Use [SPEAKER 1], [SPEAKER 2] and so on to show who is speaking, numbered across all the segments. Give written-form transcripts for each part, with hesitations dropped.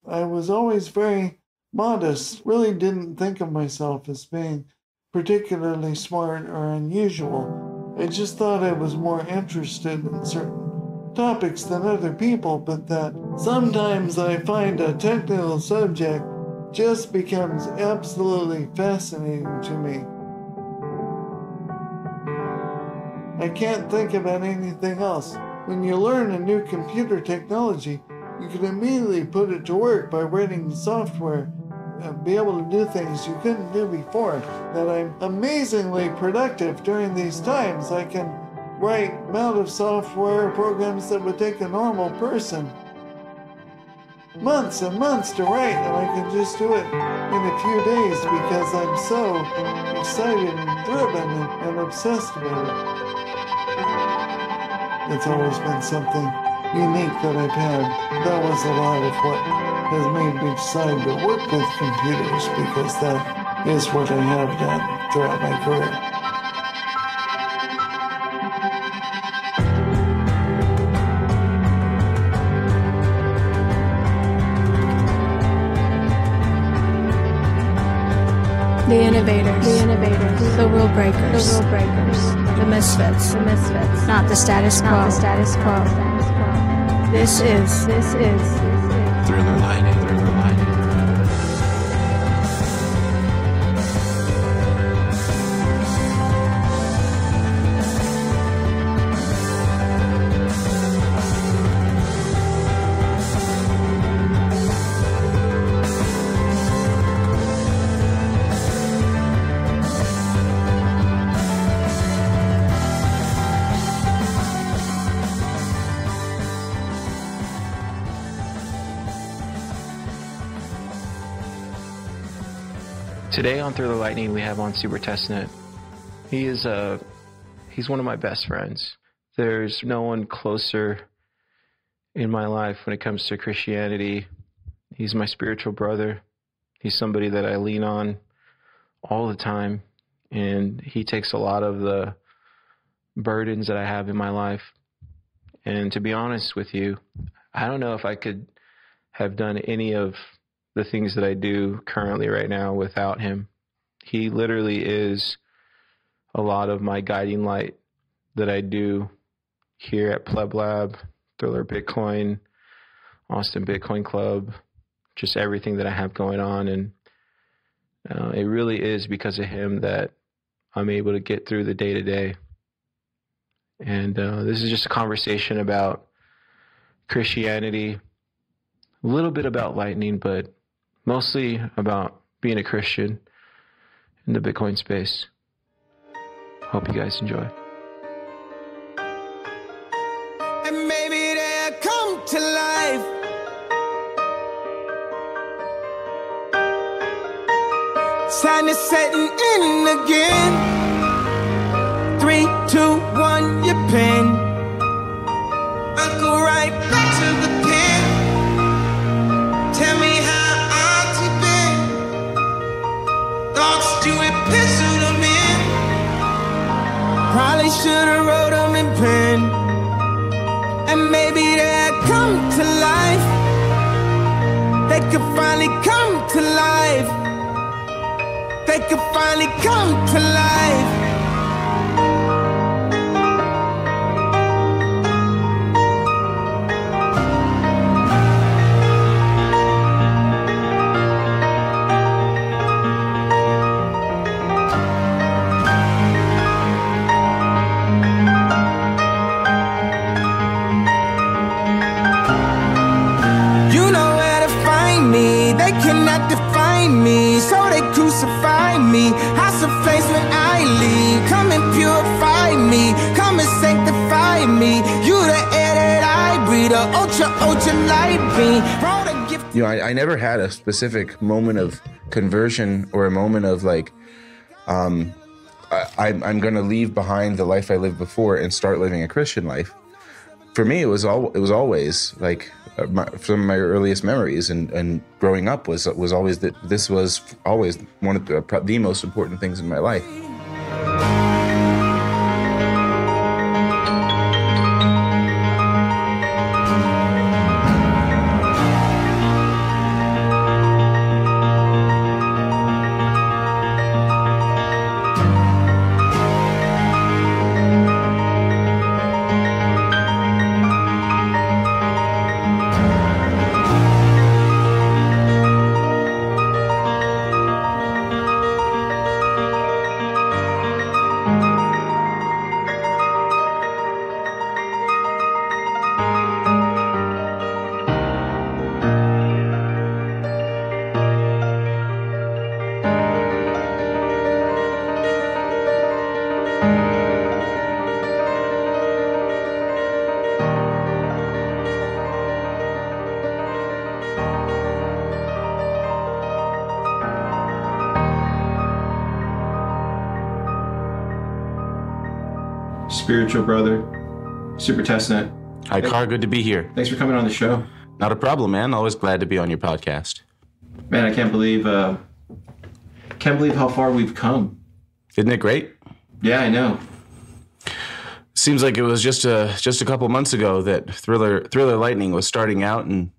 [SPEAKER 1] I was always very modest, really didn't think of myself as being particularly smart or unusual. I just thought I was more interested in certain topics than other people, but that sometimes I find a technical subject just becomes absolutely fascinating to me. I can't think about anything else. When you learn a new computer technology, you can immediately put it to work by writing the software and be able to do things you couldn't do before. That I'm amazingly productive during these times. I can write amount of software programs that would take a normal person months and months to write, and I can just do it in a few days because I'm so excited and driven and obsessed with it. It's always been something unique that I've had. That was a lot of what has made me decide to work with computers, because that is what I have done throughout my career.
[SPEAKER 2] The innovators, the rule breakers, the misfits, not the status quo. This is
[SPEAKER 3] Thriller Lightning. Today on Thriller Lightning, we have on Super Testnet. He's one of my best friends. There's no one closer in my life when it comes to Christianity. He's my spiritual brother. He's somebody that I lean on all the time, and he takes a lot of the burdens that I have in my life. And to be honest with you, I don't know if I could have done any of the things that I do currently right now without him. He literally is a lot of my guiding light that I do here at Pleb Lab, Thriller Bitcoin, Austin Bitcoin Club, just everything that I have going on. And it really is because of him that I'm able to get through the day to day. And this is just a conversation about Christianity, a little bit about lightning, but mostly about being a Christian in the Bitcoin space. Hope you guys enjoy.
[SPEAKER 4] And maybe they'll come to life. Sun is setting in again. 3, 2, 1, you pin. I'll go right back to the pen. Tell me how hard you been. Thoughts you would pencil them in. Probably should've wrote them in pen. And maybe they'll come to life. They could finally come to life. They could finally come to life. Me, so they crucify me. House of flames when I leave. Come and purify me. Come and sanctify me. You the air that I breathe. A ultra light beam.
[SPEAKER 5] You know, I never had a specific moment of conversion or a moment of like, I'm going to leave behind the life I lived before and start living a Christian life. For me, it was always like some of my earliest memories and growing up was always that this was always one of the most important things in my life.
[SPEAKER 3] spiritual brother, Super Testnet.
[SPEAKER 5] Hi, Car. Good to be here.
[SPEAKER 3] Thanks for coming on the show.
[SPEAKER 5] Not a problem, man. Always glad to be on your podcast.
[SPEAKER 3] Man, I can't believe how far we've come.
[SPEAKER 5] Isn't it great?
[SPEAKER 3] Yeah, I know.
[SPEAKER 5] Seems like it was just a couple months ago that Thriller Lightning was starting out, and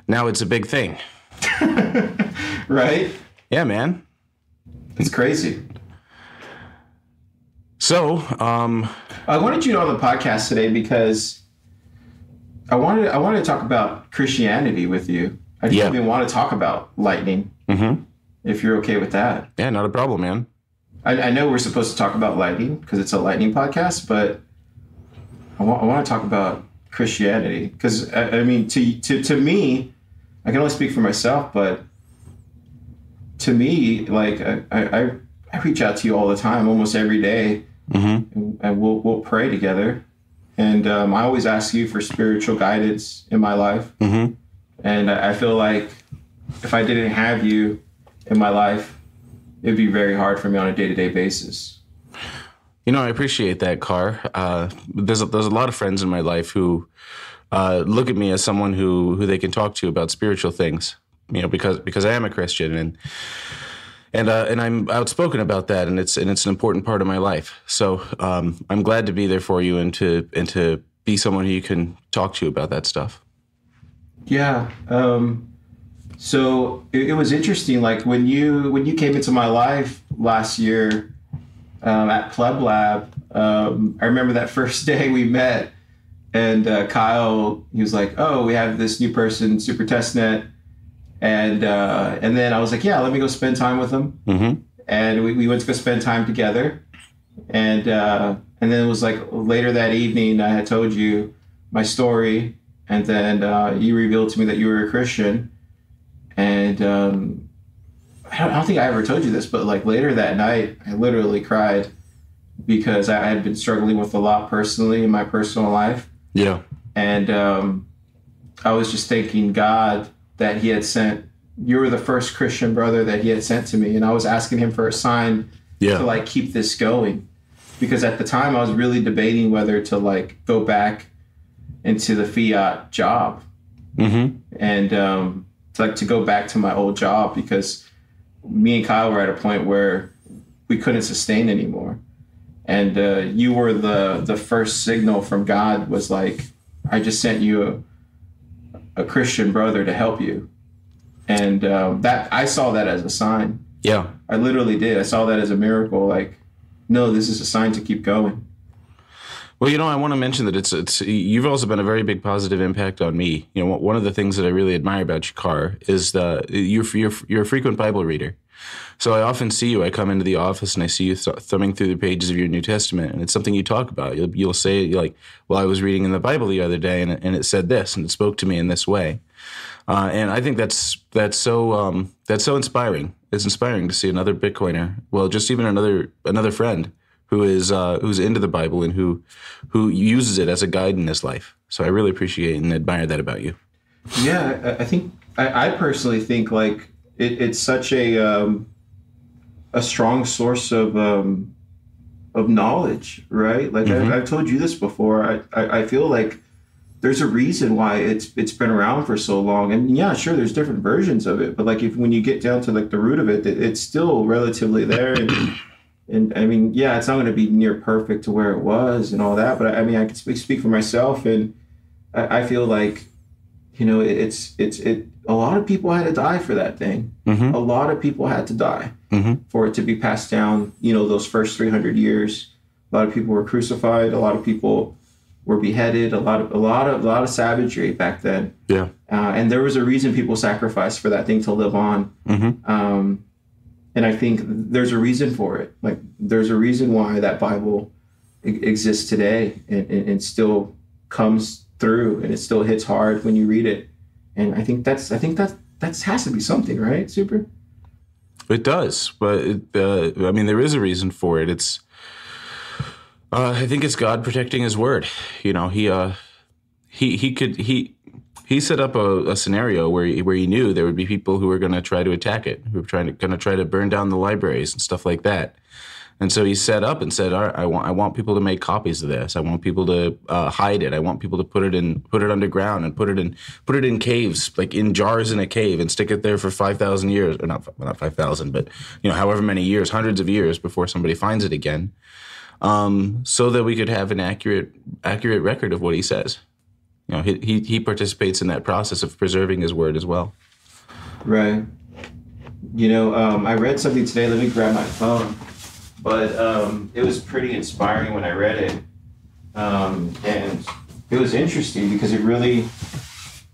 [SPEAKER 5] now it's a big thing.
[SPEAKER 3] Right?
[SPEAKER 5] Yeah, man.
[SPEAKER 3] It's crazy.
[SPEAKER 5] So,
[SPEAKER 3] I wanted you on the podcast today because I wanted to talk about Christianity with you. I didn't even want to talk about lightning.
[SPEAKER 5] Mm-hmm.
[SPEAKER 3] If you're okay with that.
[SPEAKER 5] Yeah, not a problem, man.
[SPEAKER 3] I know we're supposed to talk about lightning because it's a lightning podcast, but I want to talk about Christianity because I mean, to me, I can only speak for myself, but to me, like I reach out to you all the time, almost every day, and we'll pray together, and I always ask you for spiritual guidance in my life, and I feel like if I didn't have you in my life, it'd be very hard for me on a day-to-day basis.
[SPEAKER 5] You know, I appreciate that, Car. There's a lot of friends in my life who look at me as someone who they can talk to about spiritual things. You know, because I am a Christian and I'm outspoken about that, and it's an important part of my life. So I'm glad to be there for you and to be someone who you can talk to about that stuff. Yeah.
[SPEAKER 3] So it was interesting. Like when you came into my life last year. At Pleb Lab, I remember that first day we met, and Kyle, he was like, "Oh, we have this new person, Super Testnet," and then I was like, "Yeah, let me go spend time with him." Mm-hmm. And we went to go spend time together, and then it was like later that evening, I had told you my story, and then you revealed to me that you were a Christian, and I don't think I ever told you this, but like later that night, I literally cried because I had been struggling with a lot personally in my personal life.
[SPEAKER 5] Yeah.
[SPEAKER 3] And I was just thanking God that he had sent, you were the first Christian brother that he had sent to me. And I was asking him for a sign to like keep this going. Because at the time I was really debating whether to like go back into the fiat job. Mm-hmm. And to go back to my old job because me and Kyle were at a point where we couldn't sustain anymore. And you were the first signal from God was like, I just sent you a Christian brother to help you. And that I saw that as a sign.
[SPEAKER 5] Yeah.
[SPEAKER 3] I literally did. I saw that as a miracle. Like, no, this is a sign to keep going.
[SPEAKER 5] Well, you know, I want to mention that it's you've also been a very big positive impact on me. You know, one of the things that I really admire about you, Car, is you're a frequent Bible reader. So I often see you. I come into the office and I see you thumbing through the pages of your New Testament, and it's something you talk about. You'll say, you're like, "Well, I was reading in the Bible the other day, and it said this, and it spoke to me in this way." And I think that's so inspiring. It's inspiring to see another Bitcoiner, well, just even another friend who's into the Bible and who uses it as a guide in his life. So I really appreciate and admire that about you.
[SPEAKER 3] Yeah, I think I personally think like it's such a strong source of knowledge, right? Like I've told you this before. I feel like there's a reason why it's been around for so long. And yeah, sure, there's different versions of it, but like when you get down to like the root of it, it's still relatively there. And I mean, yeah, it's not going to be near perfect to where it was and all that, but I mean, I can speak for myself, and I feel like, you know, it's a lot of people had to die for that thing. Mm-hmm. A lot of people had to die for it to be passed down. You know, those first 300 years, a lot of people were crucified. A lot of people were beheaded. A lot of savagery back then. Yeah. And there was a reason people sacrificed for that thing to live on. Mm-hmm. And I think there's a reason for it. Like there's a reason why that Bible exists today and still comes through, and it still hits hard when you read it. And I think that has to be something, right, Super?
[SPEAKER 5] It does, but I mean, there is a reason for it. It's I think it's God protecting His word. You know, he set up a scenario where he knew there would be people who were going to try to attack it, who were going to try to burn down the libraries and stuff like that. And so he set up and said, all right, I want people to make copies of this. I want people to hide it. I want people to put it underground and put it in caves, like in jars in a cave, and stick it there for 5,000 years, or not 5,000, but however many years, hundreds of years before somebody finds it again, so that we could have an accurate record of what he says. He participates in that process of preserving his word as well.
[SPEAKER 6] Right. I read something today. Let me grab my phone. But it was pretty inspiring when I read it, and it was interesting because it really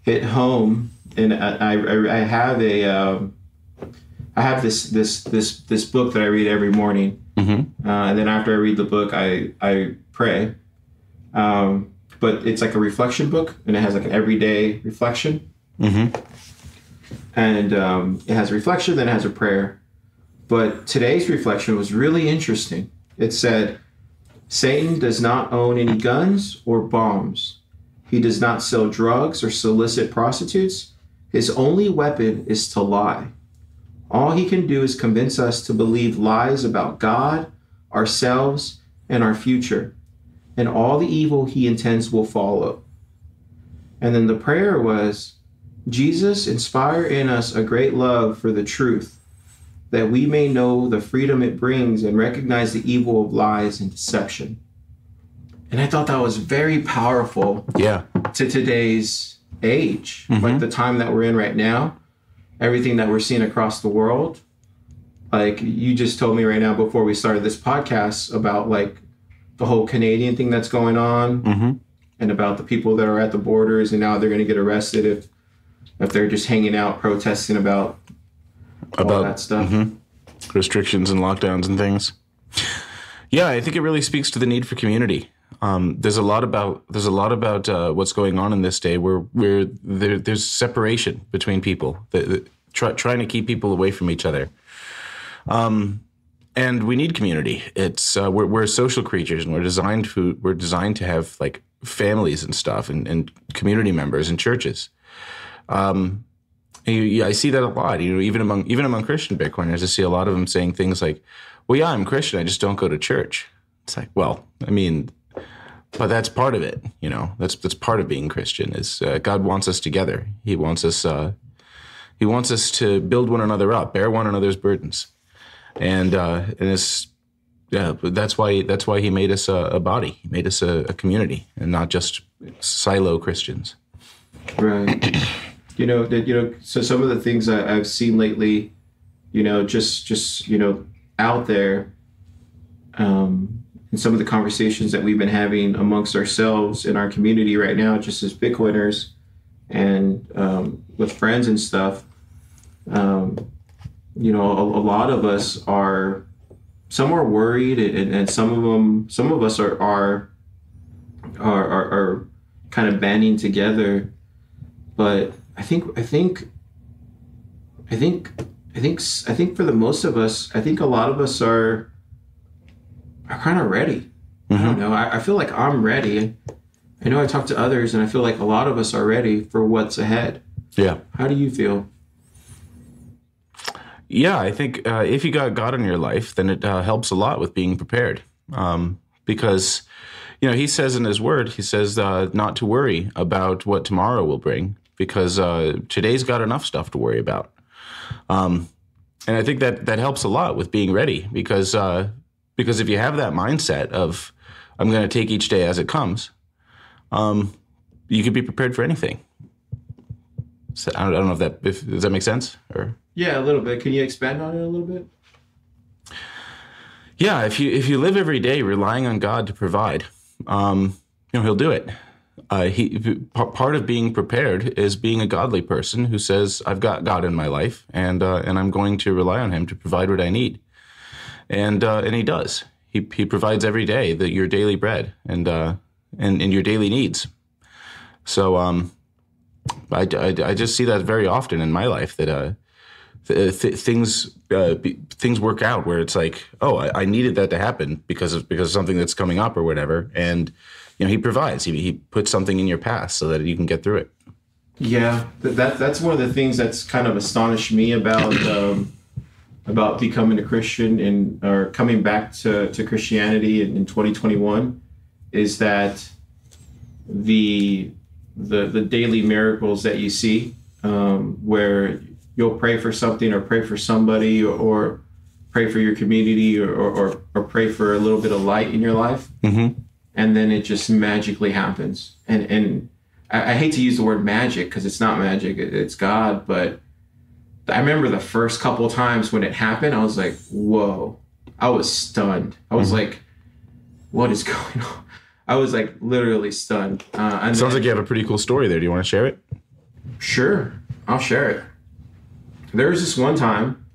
[SPEAKER 6] hit home. And I have this book that I read every morning, and then after I read the book, I pray. But it's like a reflection book, and it has like an everyday reflection, and it has a reflection, then it has a prayer. But today's reflection was really interesting. It said, Satan does not own any guns or bombs. He does not sell drugs or solicit prostitutes. His only weapon is to lie. All he can do is convince us to believe lies about God, ourselves, and our future. And all the evil he intends will follow. And then the prayer was, Jesus, inspire in us a great love for the truth, that we may know the freedom it brings and recognize the evil of lies and deception. And I thought that was very powerful to today's age, like the time that we're in right now, everything that we're seeing across the world. Like you just told me right now before we started this podcast about like the whole Canadian thing that's going on, and about the people that are at the borders and now they're going to get arrested if they're just hanging out protesting about all that stuff.
[SPEAKER 5] Restrictions and lockdowns and things. Yeah, I think it really speaks to the need for community. There's a lot about what's going on in this day where there's separation between people, trying to keep people away from each other. And we need community. It's we're social creatures, and we're designed to have like families and stuff, and community members and churches. I see that a lot, even among Christian Bitcoiners. I see a lot of them saying things like, well, yeah, I'm Christian, I just don't go to church. It's like, well, I mean, but that's part of it, that's part of being Christian is God wants us together. He wants us to build one another up, bear one another's burdens. And it's, that's why he made us a body. He made us a community and not just silo Christians.
[SPEAKER 6] Right. So some of the things I've seen lately, just out there, and some of the conversations that we've been having amongst ourselves in our community right now, just as Bitcoiners and with friends and stuff, a lot of us are, some are worried, and some of us are kind of banding together, but I think for the most of us, I think a lot of us are kind of ready. I don't know. I feel like I'm ready. I know I talk to others, and I feel like a lot of us are ready for what's ahead. Yeah. How do you feel?
[SPEAKER 5] Yeah, I think if you got God in your life, then it helps a lot with being prepared. Because, he says in his word, he says not to worry about what tomorrow will bring, because today's got enough stuff to worry about. And I think that helps a lot with being ready, because if you have that mindset of, I'm going to take each day as it comes, you could be prepared for anything. So I don't know does that make sense? Or
[SPEAKER 6] yeah, a little bit. Can you expand on it a little bit?
[SPEAKER 5] Yeah, if you live every day relying on God to provide, He'll do it. Part of being prepared is being a godly person who says, I've got God in my life, and I'm going to rely on Him to provide what I need. And He does. He provides every day your daily bread and your daily needs. So I just see that very often in my life, that things work out where it's like, oh, I needed that to happen because of something that's coming up or whatever, and He provides. He puts something in your path so that you can get through it.
[SPEAKER 6] Yeah, that's one of the things that's kind of astonished me about about becoming a Christian or coming back to Christianity in 2021 is that the daily miracles that you see, where you'll pray for something or pray for somebody or pray for your community or pray for a little bit of light in your life.
[SPEAKER 5] Mm-hmm.
[SPEAKER 6] And then it just magically happens. And I hate to use the word magic because it's not magic, it's God. But I remember the first couple of times when it happened, I was like, whoa, I was stunned. I was like, what is going on? I was like literally stunned.
[SPEAKER 5] Sounds like you have a pretty cool story there. Do you want to share it?
[SPEAKER 6] Sure, I'll share it. There was this one time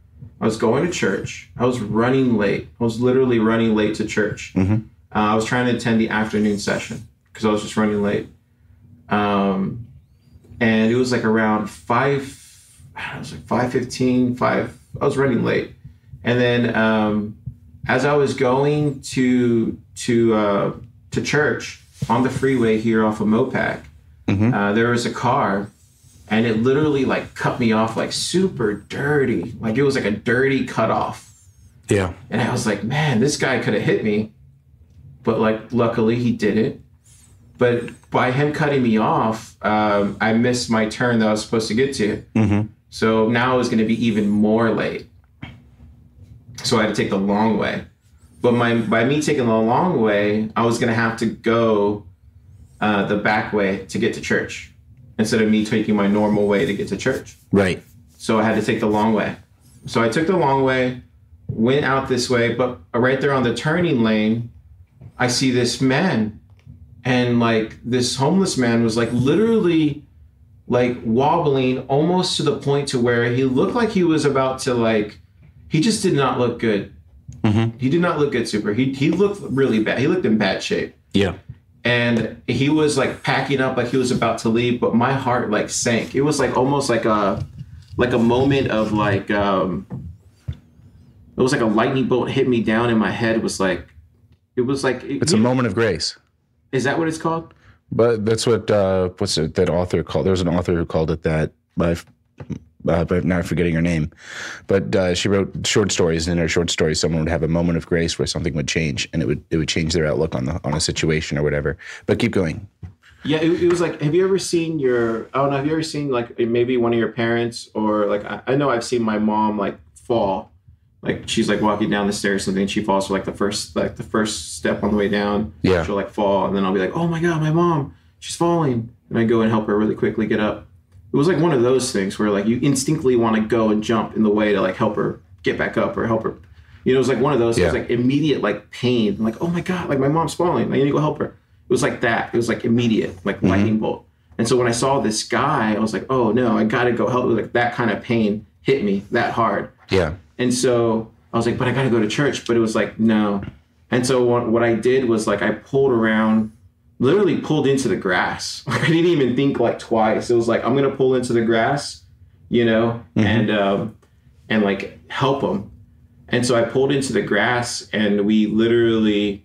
[SPEAKER 6] I was going to church. I was running late. I was literally running late to church.
[SPEAKER 5] Mm-hmm.
[SPEAKER 6] I was trying to attend the afternoon session because I was just running late. And it was like around 5:15. I was running late. And then as I was going to church on the freeway here off of Mopac, there was a car, and it literally like cut me off like super dirty. Like it was like a dirty cutoff.
[SPEAKER 5] Yeah.
[SPEAKER 6] And I was like, man, this guy could have hit me. But like, luckily he didn't. But by him cutting me off, I missed my turn that I was supposed to get to.
[SPEAKER 5] Mm-hmm.
[SPEAKER 6] So now I was going to be even more late. So I had to take the long way. But by me taking the long way, I was going to have to go the back way to get to church instead of me taking my normal way to get to church.
[SPEAKER 5] Right.
[SPEAKER 6] So I had to take the long way. So I took the long way, went out this way, but right there on the turning lane, I see this man. And like this homeless man was like literally like wobbling almost to the point to where he looked like he was about to like, he just did not look good.
[SPEAKER 5] Mm-hmm.
[SPEAKER 6] He did not look good, Super. He looked really bad. He looked in bad shape.
[SPEAKER 5] Yeah.
[SPEAKER 6] And he was like packing up like he was about to leave, but my heart like sank. It was like almost like a moment of like, it was like a lightning bolt hit me down in my head. It was like,
[SPEAKER 5] it's a moment of grace.
[SPEAKER 6] Is that what it's called?
[SPEAKER 5] But that's what that author called. There was an author who called it that. But now I'm forgetting her name. But she wrote short stories, and in her short stories, someone would have a moment of grace where something would change, and it would change their outlook on a situation or whatever. But keep going.
[SPEAKER 6] Yeah, it was like, have you ever seen have you ever seen like maybe one of your parents or like I know I've seen my mom like fall. Like she's like walking down the stairs or something, and she falls for like the first step on the way down.
[SPEAKER 5] Yeah.
[SPEAKER 6] She'll like fall, and then I'll be like, oh my God, my mom, she's falling. And I go and help her really quickly get up. It was like one of those things where like you instinctively want to go and jump in the way to like help her get back up or help her. You know, it was like one of those things, like immediate like pain. I'm like, oh my God, like my mom's falling. I need to go help her. It was like that. It was like immediate, like lightning bolt. And so when I saw this guy, I was like, oh no, I got to go help. It was like that kind of pain hit me that hard.
[SPEAKER 5] Yeah.
[SPEAKER 6] And so I was like, but I got to go to church. But it was like, no. And so what I did was like I pulled around, literally pulled into the grass. Like I didn't even think like twice. It was like, I'm going to pull into the grass, you know, and like help him. And so I pulled into the grass, and we literally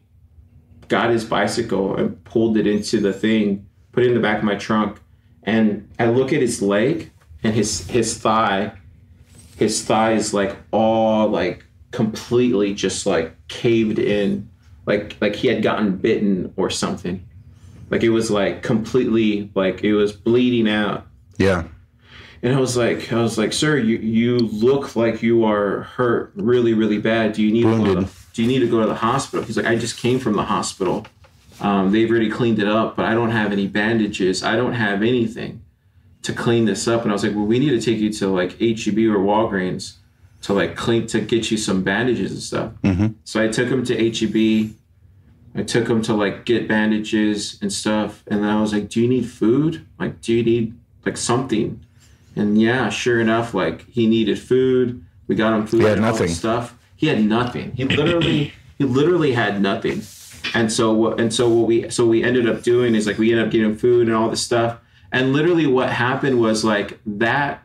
[SPEAKER 6] got his bicycle and pulled it into the thing, put it in the back of my trunk. And I look at his leg and his thigh is like all like completely just like caved in, like he had gotten bitten or something. Like it was like completely, like it was bleeding out.
[SPEAKER 5] Yeah.
[SPEAKER 6] And I was like, sir, you look like you are hurt really, really bad. Do you need to go to the hospital? He's like, I just came from the hospital. They've already cleaned it up, but I don't have any bandages. I don't have anything to clean this up. And I was like, well, we need to take you to like H-E-B or Walgreens to get you some bandages and stuff. So I took him to H-E-B. I took him to like get bandages and stuff. And then I was like, do you need food? Like, do you need like something? And yeah, sure enough, like he needed food. We got him food.
[SPEAKER 5] He had
[SPEAKER 6] and all
[SPEAKER 5] nothing.
[SPEAKER 6] this stuff. He had nothing. He literally had nothing. And so what we ended up doing is like we ended up getting him food and all this stuff. And literally what happened was like that.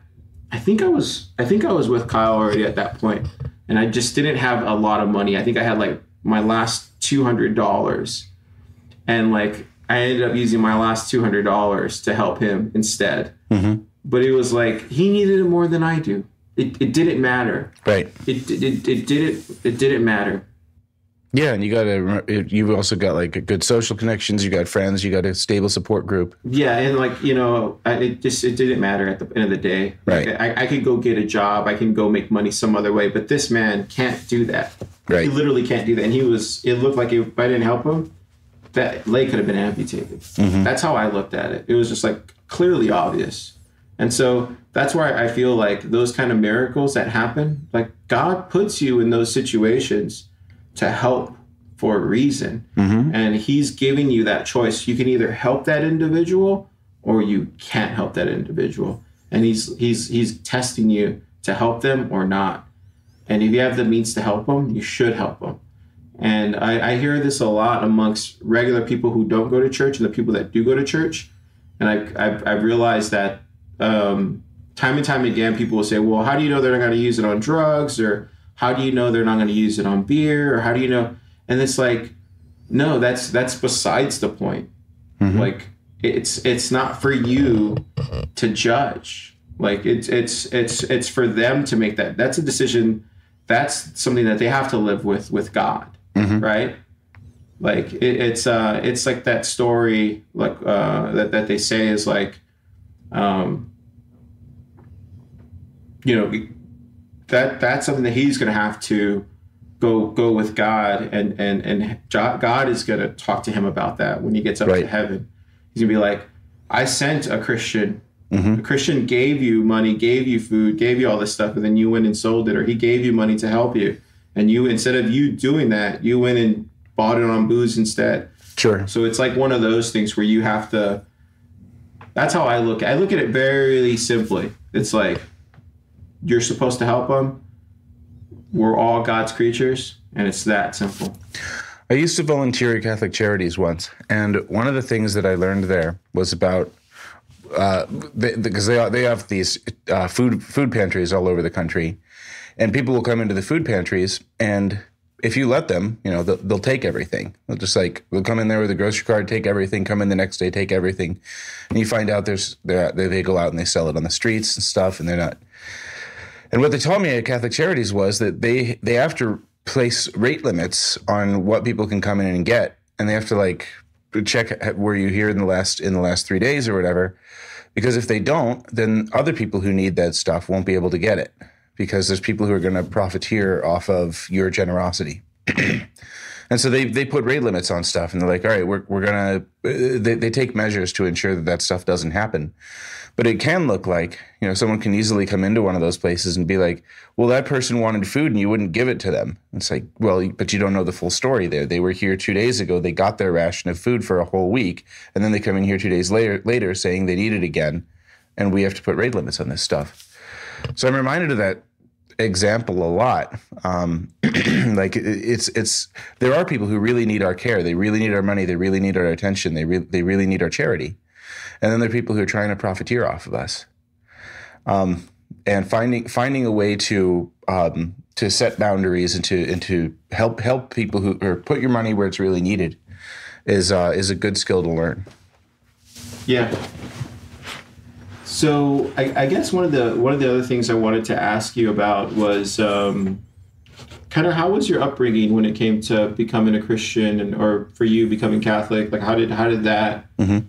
[SPEAKER 6] I think I was with Kyle already at that point, and I just didn't have a lot of money. I think I had like my last $200, and like I ended up using my last $200 to help him instead. But it was like he needed it more than I do. it didn't matter.
[SPEAKER 5] Right.
[SPEAKER 6] It didn't matter.
[SPEAKER 5] Yeah, and you've also got like good social connections. You got friends. You got a stable support group.
[SPEAKER 6] Yeah, and like it didn't matter at the end of the day.
[SPEAKER 5] Right.
[SPEAKER 6] Like, I could go get a job. I can go make money some other way, but this man can't do that.
[SPEAKER 5] Right.
[SPEAKER 6] He literally can't do that. And it looked like if I didn't help him, that leg could have been amputated.
[SPEAKER 5] Mm-hmm.
[SPEAKER 6] That's how I looked at it. It was just like clearly obvious. And so that's why I feel like those kind of miracles that happen, like God puts you in those situations to help for a reason.
[SPEAKER 5] Mm-hmm.
[SPEAKER 6] And he's giving you that choice. You can either help that individual or you can't help that individual. And he's testing you to help them or not. And if you have the means to help them, you should help them. And I hear this a lot amongst regular people who don't go to church and the people that do go to church. And I've realized that time and time again, people will say, well, how do you know they're not going to use it on drugs? Or how do you know they're not going to use it on beer? Or how do you know? And it's like, no, that's besides the point.
[SPEAKER 5] Mm-hmm.
[SPEAKER 6] Like it's not for you to judge. Like it's for them to make that. That's a decision. That's something that they have to live with God.
[SPEAKER 5] Mm-hmm.
[SPEAKER 6] Right. Like it's like that story, like that they say is like, that's something that he's going to have to go with God, and God is going to talk to him about that when he gets up
[SPEAKER 5] right.
[SPEAKER 6] to heaven. He's going to be like, I sent a Christian.
[SPEAKER 5] Mm-hmm.
[SPEAKER 6] A Christian gave you money, gave you food, gave you all this stuff, and then you went and sold it, or he gave you money to help you. And you, instead of you doing that, you went and bought it on booze instead.
[SPEAKER 5] Sure.
[SPEAKER 6] So it's like one of those things where you have to, that's how I look at it very simply. It's like, you're supposed to help them. We're all God's creatures, and it's that simple.
[SPEAKER 5] I used to volunteer at Catholic Charities once, and one of the things that I learned there was about because they have these food pantries all over the country, and people will come into the food pantries, and if you let them, they'll take everything. They'll come in there with a grocery card, take everything, come in the next day, take everything, and you find out they go out and they sell it on the streets and stuff, and they're not. And what they told me at Catholic Charities was that they have to place rate limits on what people can come in and get, and they have to check were you here in the last 3 days or whatever, because if they don't, then other people who need that stuff won't be able to get it, because there's people who are going to profiteer off of your generosity. And so they put rate limits on stuff, and they're like, all right, we're gonna. They take measures to ensure that stuff doesn't happen. But it can look like, someone can easily come into one of those places and be like, well, that person wanted food and you wouldn't give it to them. It's like, well, but you don't know the full story there. They were here 2 days ago. They got their ration of food for a whole week. And then they come in here 2 days later saying they need it again. And we have to put rate limits on this stuff. So I'm reminded of that example a lot. There are people who really need our care. They really need our money. They really need our attention. They really need our charity. And then there are people who are trying to profiteer off of us, and finding a way to set boundaries and to help people or put your money where it's really needed is a good skill to learn.
[SPEAKER 6] Yeah. So I guess one of the other things I wanted to ask you about was kind of how was your upbringing when it came to becoming a Christian, or for you becoming Catholic? Like how did that? Mm-hmm.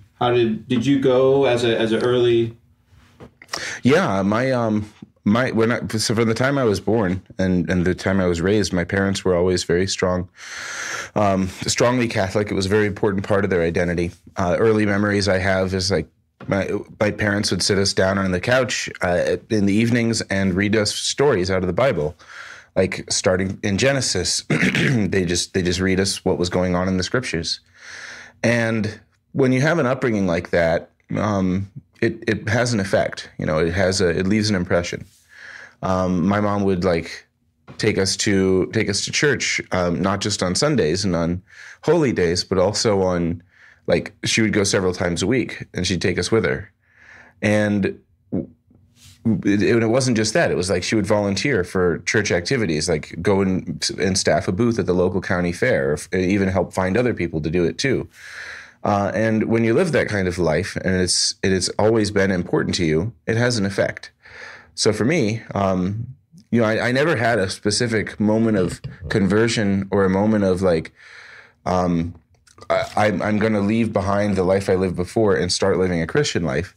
[SPEAKER 6] Did you go as a early?
[SPEAKER 5] Yeah, so from the time I was born and the time I was raised, my parents were always very strongly Catholic. It was a very important part of their identity. Early memories I have is like my parents would sit us down on the couch in the evenings and read us stories out of the Bible, like starting in Genesis. they just read us what was going on in the scriptures, and when you have an upbringing like that, it has an effect. It leaves an impression. My mom would take us to church, not just on Sundays and on holy days, but also on she would go several times a week, and she'd take us with her. And it wasn't just that. It was like she would volunteer for church activities, like go and staff a booth at the local county fair, or even help find other people to do it too. And when you live that kind of life, and it's always been important to you, it has an effect. So for me, I never had a specific moment of conversion or a moment of like, I'm going to leave behind the life I lived before and start living a Christian life.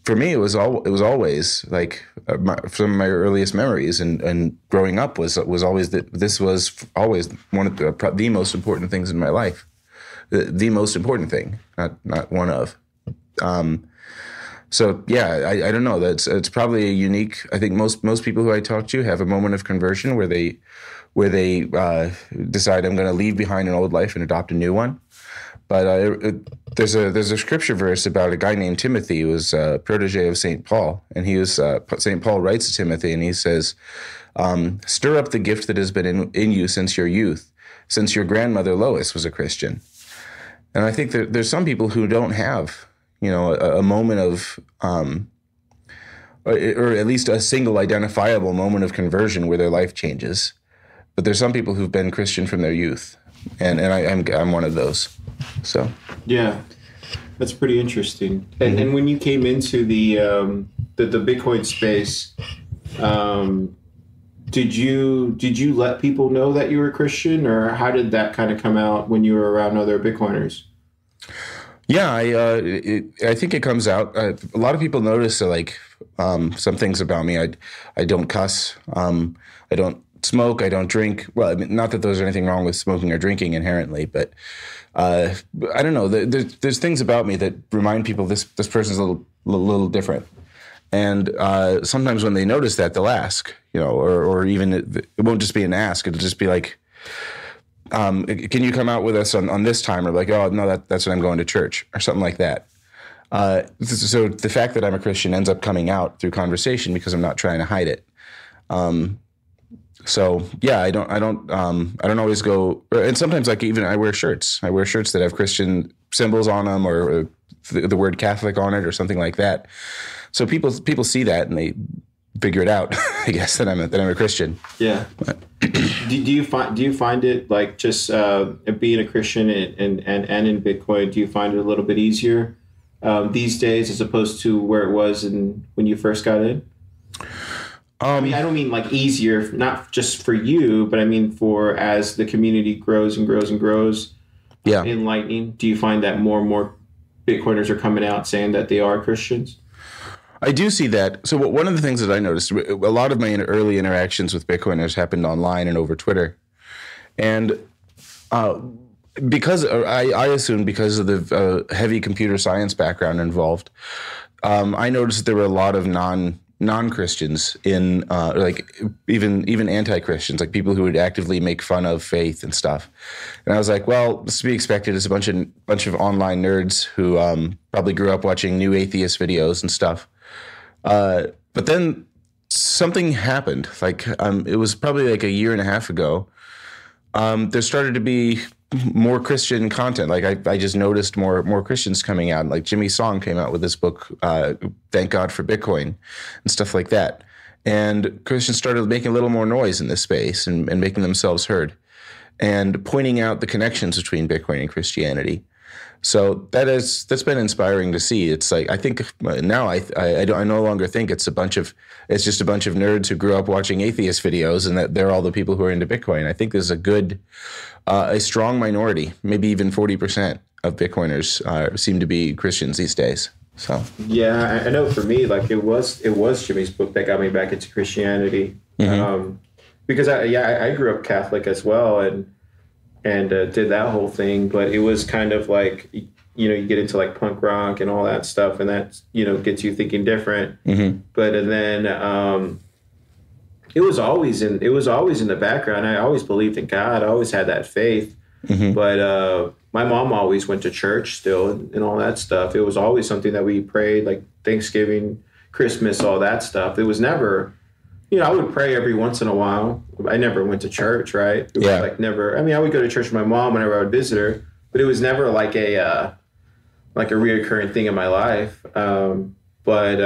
[SPEAKER 5] For me, it was always like some of my earliest memories and growing up was always that this was always one of the most important things in my life, the most important thing, not one of. So yeah, I don't know. It's probably a unique. I think most people who I talk to have a moment of conversion where they decide I'm going to leave behind an old life and adopt a new one. But there's a scripture verse about a guy named Timothy who was a protege of St. Paul, and St. Paul writes to Timothy and he says, "Stir up the gift that has been in you since your youth, since your grandmother Lois was a Christian." And I think that there's some people who don't have, a moment of, or at least a single identifiable moment of conversion where their life changes. But there's some people who've been Christian from their youth, and I'm one of those. So
[SPEAKER 6] yeah, that's pretty interesting. And when you came into the Bitcoin space, did you let people know that you were a Christian, or how did that kind of come out when you were around other Bitcoiners?
[SPEAKER 5] Yeah, I think it comes out. A lot of people notice some things about me. I don't cuss. I don't smoke. I don't drink. Well, I mean, not that there's anything wrong with smoking or drinking inherently, but I don't know. There's things about me that remind people this person's a little different. And sometimes when they notice that, they'll ask, or even it won't just be an ask. It'll just be like, can you come out with us on this time? Or like, oh, no, that's when I'm going to church or something like that. So the fact that I'm a Christian ends up coming out through conversation because I'm not trying to hide it. So yeah, I don't always go, and sometimes I wear shirts. I wear shirts that have Christian symbols on them or the word Catholic on it or something like that. So people see that and they figure it out, I guess, that I'm a Christian. Yeah.
[SPEAKER 6] Do you find it like just being a Christian and in Bitcoin? Do you find it a little bit easier these days as opposed to where it was when you first got in? I mean, I don't mean like easier, not just for you, but I mean for as the community grows and grows and grows. Yeah. In Lightning, do you find that more and more Bitcoiners are coming out saying that they are Christians?
[SPEAKER 5] I do see that. So one of the things that I noticed, a lot of my early interactions with Bitcoiners happened online and over Twitter. And because I assume because of the heavy computer science background involved, I noticed that there were a lot of non-Christians in like even anti-Christians, like people who would actively make fun of faith and stuff. And I was like, well, this to be expected. It's a bunch of online nerds who probably grew up watching new atheist videos and stuff. But then something happened. Like it was probably like a year and a half ago. There started to be more Christian content. Like I just noticed more Christians coming out. Like Jimmy Song came out with this book, Thank God for Bitcoin, and stuff like that. And Christians started making a little more noise in this space and making themselves heard and pointing out the connections between Bitcoin and Christianity. So that's been inspiring to see. It's like I think now I no longer think it's just a bunch of nerds who grew up watching atheist videos and that they're all the people who are into Bitcoin. I think there's a strong minority, maybe even 40% of Bitcoiners seem to be Christians these days. So
[SPEAKER 6] yeah, I know for me, like it was Jimmy's book that got me back into Christianity, because I grew up Catholic as well and did that whole thing, but it was kind of like, you get into like punk rock and all that stuff, and that, gets you thinking different. But and then it was always in the background. I always believed in God. I always had that faith. But my mom always went to church still and all that stuff. It was always something that we prayed, like Thanksgiving, Christmas, all that stuff. It was never, I would pray every once in a while. I never went to church, right? It was like never. I mean, I would go to church with my mom whenever I would visit her, but it was never like a reoccurring thing in my life. But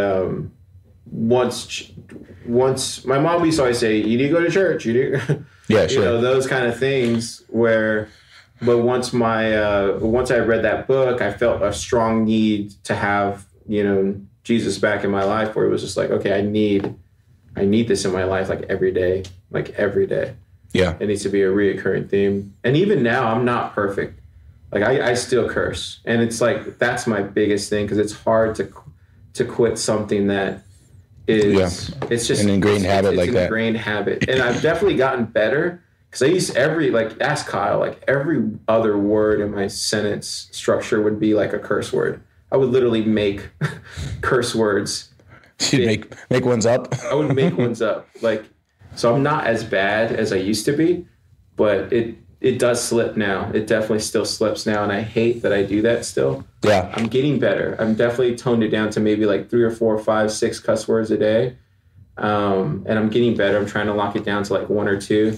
[SPEAKER 6] once my mom used to always say, "You need to go to church." You need, yeah, sure. Those kind of things. But once I read that book, I felt a strong need to have Jesus back in my life, where it was just like, okay, I need I need this in my life like every day.
[SPEAKER 5] Yeah.
[SPEAKER 6] It needs to be a reoccurring theme. And even now, I'm not perfect. Like I still curse, and it's like that's my biggest thing because it's hard to quit something that is it's just
[SPEAKER 5] an ingrained habit like that.
[SPEAKER 6] Ingrained habit, and I've definitely gotten better because I used ask Kyle, like every other word in my sentence structure would be like a curse word. I would literally make curse words.
[SPEAKER 5] You'd make ones up.
[SPEAKER 6] I would make ones up, like so. I'm not as bad as I used to be, but it does slip now. It definitely still slips now, and I hate that I do that still.
[SPEAKER 5] Yeah.
[SPEAKER 6] I'm getting better. I'm definitely toned it down to maybe like 3 or 4 or 5, 6 cuss words a day. And I'm getting better. I'm trying to lock it down to like 1 or 2.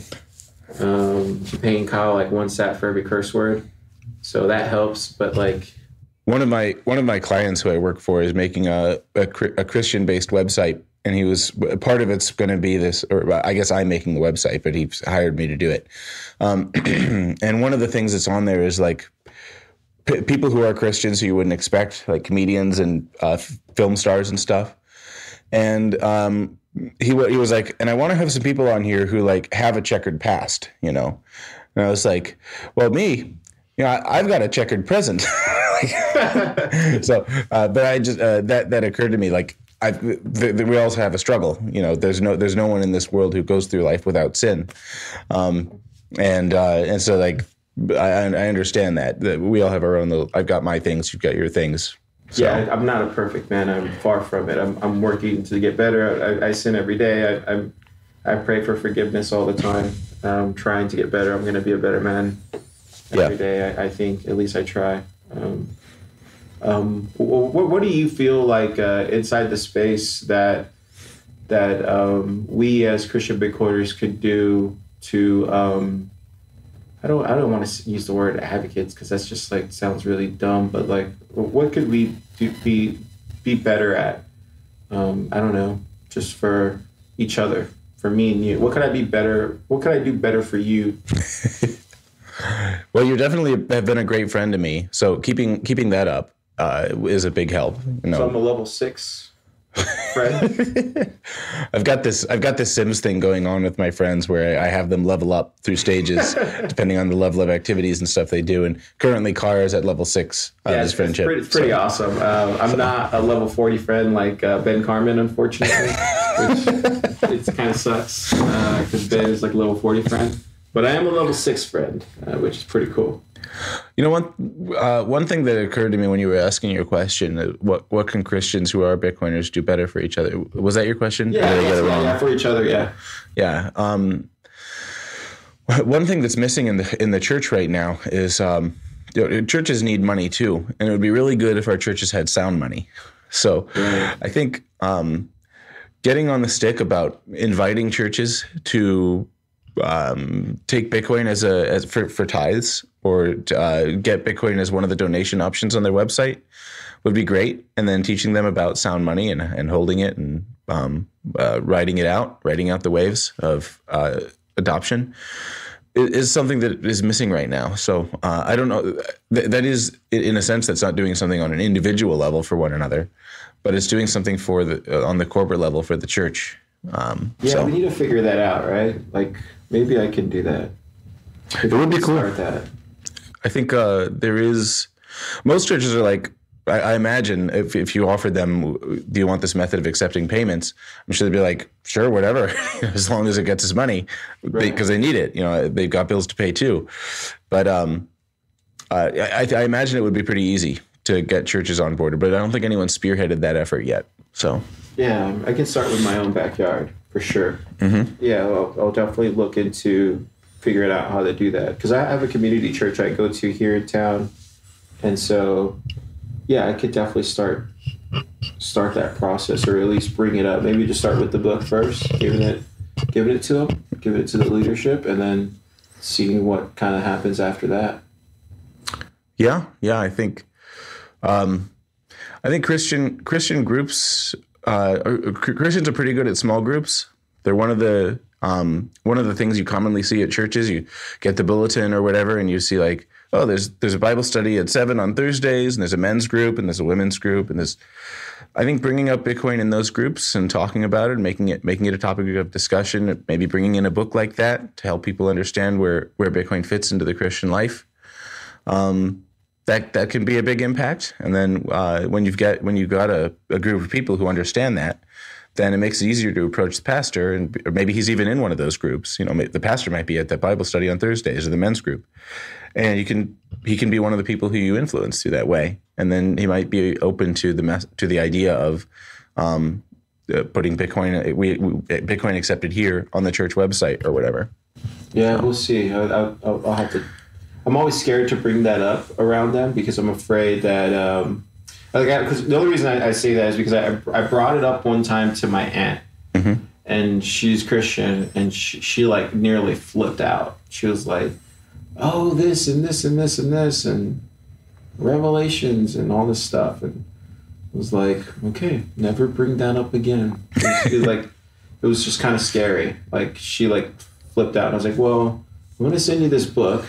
[SPEAKER 6] Paying Kyle like 1 sat for every curse word. So that helps, but like
[SPEAKER 5] one of my clients who I work for is making a Christian-based website, and he was part of it's going to be this, or I guess I'm making the website, but he hired me to do it. And one of the things that's on there is like people who are Christians who you wouldn't expect, like comedians and film stars and stuff. And he was like, and I want to have some people on here who like have a checkered past, you know. And I was like, well, me, you know, I've got a checkered present. So, but I just that occurred to me like we also have a struggle. You know, there's no one in this world who goes through life without sin, and so like I understand that we all have our own. I've got my things. You've got your things. So.
[SPEAKER 6] Yeah, I'm not a perfect man. I'm far from it. I'm working to get better. I sin every day. I pray for forgiveness all the time. I'm trying to get better. I'm going to be a better man every day. I think at least I try. What do you feel like inside the space that we as Christian Bitcoiners could do to I don't want to use the word advocates because that's just like sounds really dumb, but like what could we be better at? I don't know, just for each other, for me and you. What could I be better? What could I do better for you?
[SPEAKER 5] Well, you definitely have been a great friend to me. So keeping that up is a big help. You know?
[SPEAKER 6] So I'm a level 6 friend.
[SPEAKER 5] I've got this Sims thing going on with my friends where I have them level up through stages depending on the level of activities and stuff they do. And currently, Car is at level 6 of his friendship.
[SPEAKER 6] It's pretty awesome. I'm not a level 40 friend like Ben Carmen, unfortunately, which it kind of sucks because Ben is like a level 40 friend. But I am a level 6 friend, which is pretty cool.
[SPEAKER 5] You know, one thing that occurred to me when you were asking your question, what can Christians who are Bitcoiners do better for each other? Was that your question?
[SPEAKER 6] Yeah, for each other, yeah.
[SPEAKER 5] Yeah. One thing that's missing in the church right now is churches need money too, and it would be really good if our churches had sound money. So I think getting on the stick about inviting churches to take Bitcoin as for tithes or get Bitcoin as one of the donation options on their website would be great. And then teaching them about sound money and holding it and riding out the waves of adoption is something that is missing right now. So I don't know. That is, in a sense, that's not doing something on an individual level for one another, but it's doing something for on the corporate level for the church.
[SPEAKER 6] We need to figure that out, right? Like maybe I can do that.
[SPEAKER 5] It would be cool.
[SPEAKER 6] Start that.
[SPEAKER 5] I think there is. Most churches are like. I imagine if you offered them, do you want this method of accepting payments? I'm sure they'd be like, sure, whatever, as long as it gets us money, because they need it. You know, they've got bills to pay too. But I imagine it would be pretty easy to get churches on board, but I don't think anyone's spearheaded that effort yet. So
[SPEAKER 6] yeah, I can start with my own backyard for sure.
[SPEAKER 5] Mm-hmm.
[SPEAKER 6] Yeah, I'll definitely look into figuring out how to do that because I have a community church I go to here in town, and so. Yeah, I could definitely start that process, or at least bring it up. Maybe just start with the book first, giving it to them, giving it to the leadership, and then seeing what kind of happens after that.
[SPEAKER 5] Yeah, I think Christian groups, Christians are pretty good at small groups. They're one of the things you commonly see at churches. You get the bulletin or whatever, and you see like. Oh, there's a Bible study at 7 on Thursdays, and there's a men's group, and there's a women's group, and there's I think bringing up Bitcoin in those groups and talking about it, making it a topic of discussion, maybe bringing in a book like that to help people understand where Bitcoin fits into the Christian life, that can be a big impact. And then when you've got a group of people who understand that, then it makes it easier to approach the pastor, or maybe he's even in one of those groups. You know, the pastor might be at that Bible study on Thursdays or the men's group, and he can be one of the people who you influence through that way. And then he might be open to the idea of putting Bitcoin accepted here on the church website or whatever.
[SPEAKER 6] Yeah, we'll see. I'll have to. I'm always scared to bring that up around them because I'm afraid that. Because the only reason I say that is because I brought it up one time to my aunt, mm-hmm. and she's Christian, and she like nearly flipped out. She was like, "Oh, this and this and this and this and Revelations and all this stuff," and I was like, "Okay, never bring that up again." It was just kind of scary. Like she like flipped out. And I was like, "Well, I'm gonna send you this book.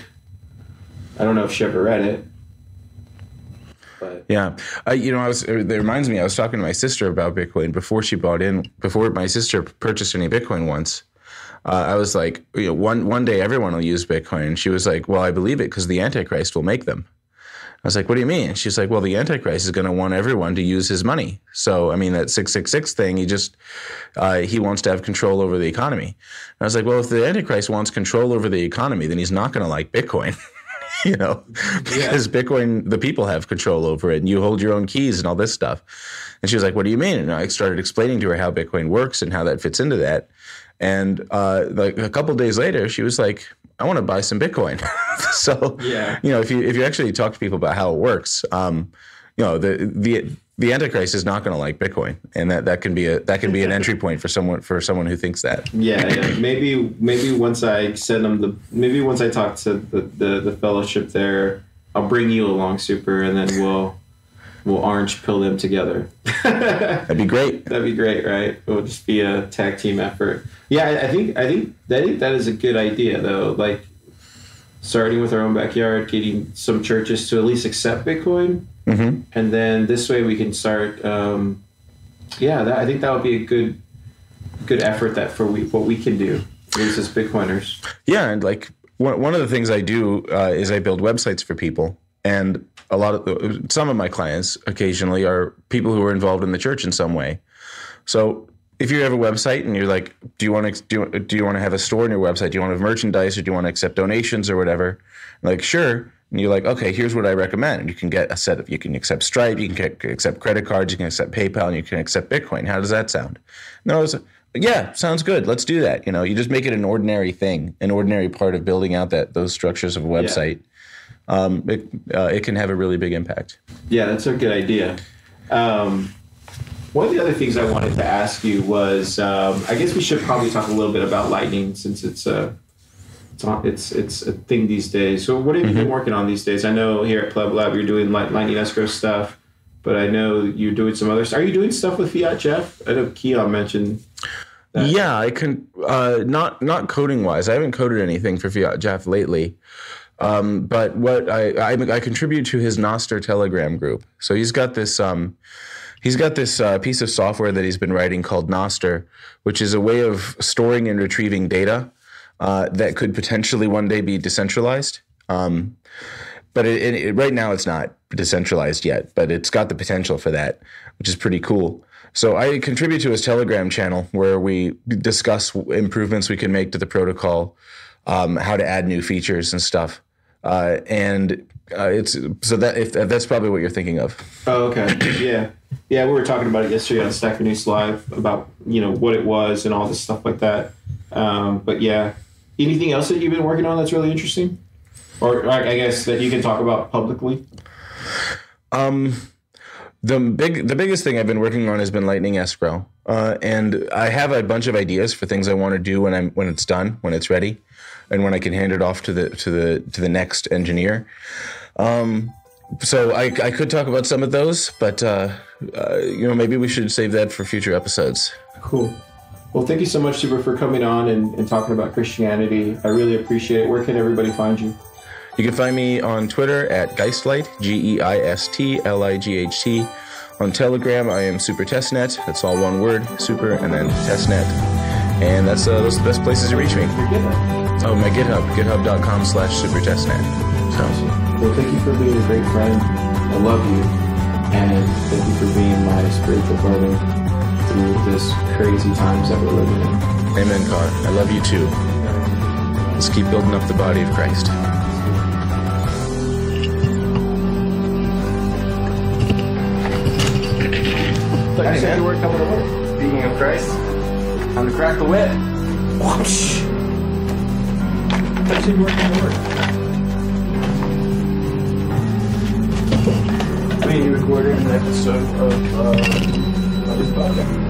[SPEAKER 6] I don't know if she ever read it." But.
[SPEAKER 5] Yeah, it reminds me, I was talking to my sister about Bitcoin before my sister purchased any Bitcoin once. I was like, one day everyone will use Bitcoin. And she was like, well, I believe it because the Antichrist will make them. I was like, what do you mean? She's like, well, the Antichrist is going to want everyone to use his money. So, I mean, that 666 thing, he wants to have control over the economy. And I was like, well, if the Antichrist wants control over the economy, then he's not going to like Bitcoin. Because Bitcoin, the people have control over it, and you hold your own keys and all this stuff. And she was like, what do you mean? And I started explaining to her how Bitcoin works and how that fits into that. And like a couple of days later, she was like, I want to buy some Bitcoin. So, if you actually talk to people about how it works, the Antichrist is not going to like Bitcoin, and that can be an entry point for someone who thinks that.
[SPEAKER 6] Yeah. Maybe once I send them once I talk to the fellowship there, I'll bring you along, Super, and then we'll orange pill them together.
[SPEAKER 5] That'd be great.
[SPEAKER 6] That'd be great, right? It'll just be a tag team effort. Yeah, I think that is a good idea though. Like starting with our own backyard, getting some churches to at least accept Bitcoin. Mm-hmm. And then this way we can start. I think that would be a good effort what we can do, at least as Bitcoiners.
[SPEAKER 5] Yeah, and like one of the things I do is I build websites for people, and some of my clients occasionally are people who are involved in the church in some way. So if you have a website and you're like, do you want to have a store on your website? Do you want to have merchandise, or do you want to accept donations or whatever? I'm like, sure. And you're like, okay, here's what I recommend. And you can get you can accept Stripe, you can accept credit cards, you can accept PayPal, and you can accept Bitcoin. How does that sound? And I was like, yeah, sounds good. Let's do that. You just make it an ordinary thing, an ordinary part of building out those structures of a website. Yeah. It can have a really big impact.
[SPEAKER 6] Yeah, that's a good idea. One of the other things I wanted to ask you was, I guess we should probably talk a little bit about Lightning since it's a thing these days. So what have you been working on these days? I know here at Pleb Lab you're doing Lightning Escrow stuff, but I know you're doing some other stuff. Are you doing stuff with Fiat Jeff? I know Keon mentioned that.
[SPEAKER 5] Yeah, I can. Not coding wise, I haven't coded anything for Fiat Jeff lately. But what I contribute to his Noster Telegram group. So he's got this piece of software that he's been writing called Noster, which is a way of storing and retrieving data that could potentially one day be decentralized. But right now it's not decentralized yet, but it's got the potential for that, which is pretty cool. So I contribute to his Telegram channel where we discuss improvements we can make to the protocol, how to add new features and stuff. That's probably what you're thinking of.
[SPEAKER 6] Oh, okay. Yeah, we were talking about it yesterday on Stacker News Live about, what it was and all this stuff like that. But yeah, anything else that you've been working on that's really interesting? Or I guess that you can talk about publicly?
[SPEAKER 5] The biggest thing I've been working on has been Lightning Escrow. And I have a bunch of ideas for things I want to do when it's done, when it's ready, and when I can hand it off to the next engineer. So I could talk about some of those, but maybe we should save that for future episodes.
[SPEAKER 6] Cool. Well, thank you so much, Super, for coming on and talking about Christianity. I really appreciate it. Where can everybody find you?
[SPEAKER 5] You can find me on Twitter at Geistlight, GeistLight, On Telegram, I am Super Testnet. That's all one word, Super, and then Testnet. And those are the best places to reach me. Oh, my GitHub, github.com/supertestnet. So,
[SPEAKER 6] well, thank you for being a great friend. I love you. And thank you for being my spiritual brother through this crazy times that we're living in.
[SPEAKER 5] Amen, God. I love you too. Let's keep building up the body of Christ.
[SPEAKER 6] You said you weren't coming to work.
[SPEAKER 5] Speaking of Christ, time to crack the whip.
[SPEAKER 6] Whoosh! You said you weren't coming to work.
[SPEAKER 3] We recorded an episode of this podcast.